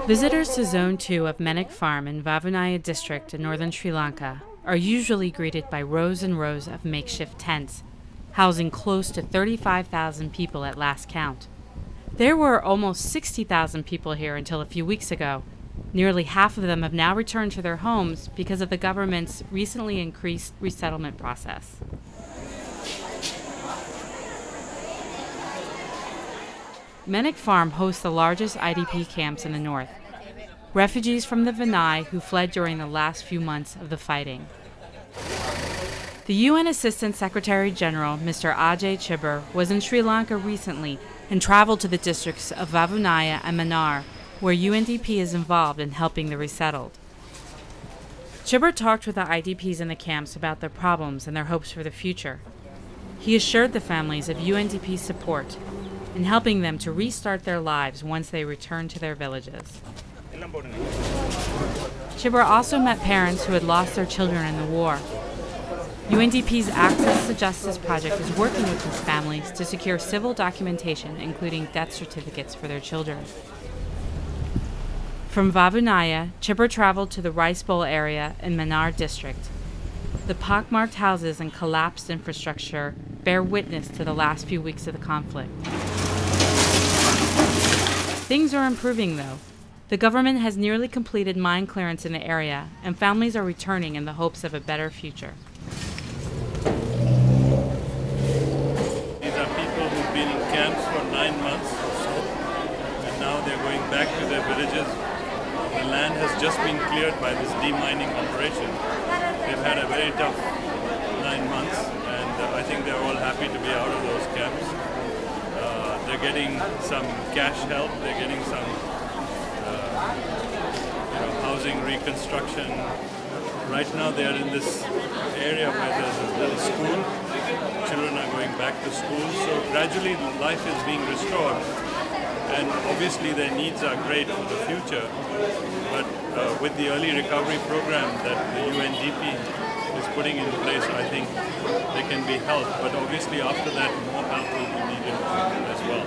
Visitors to Zone 2 of Menik Farm in Vavuniya district in northern Sri Lanka are usually greeted by rows and rows of makeshift tents, housing close to 35,000 people at last count. There were almost 60,000 people here until a few weeks ago. Nearly half of them have now returned to their homes because of the government's recently increased resettlement process. Menik Farm hosts the largest IDP camps in the north, refugees from the Vanni who fled during the last few months of the fighting. The UN Assistant Secretary General, Mr. Ajay Chhibber, was in Sri Lanka recently and traveled to the districts of Vavuniya and Mannar, where UNDP is involved in helping the resettled. Chhibber talked with the IDPs in the camps about their problems and their hopes for the future. He assured the families of UNDP's support in helping them to restart their lives once they return to their villages. Chhibber also met parents who had lost their children in the war. UNDP's Access to Justice project is working with these families to secure civil documentation, including death certificates for their children. From Vavuniya, Chhibber traveled to the Rice Bowl area in Mannar district. The pockmarked houses and collapsed infrastructure bear witness to the last few weeks of the conflict. Things are improving, though. The government has nearly completed mine clearance in the area, and families are returning in the hopes of a better future. These are people who've been in camps for 9 months or so, and now they're going back to their villages. The land has just been cleared by this demining operation. They've had a very tough 9 months, and I think they're all happy to be out of those camps. They're getting some cash help, they're getting some housing reconstruction. Right now they're in this area where there's a little school. Children are going back to school, so gradually life is being restored. And obviously their needs are great for the future, but with the early recovery program that the UNDP is putting in place, I think they can be helped. But obviously after that, more help will be needed as well.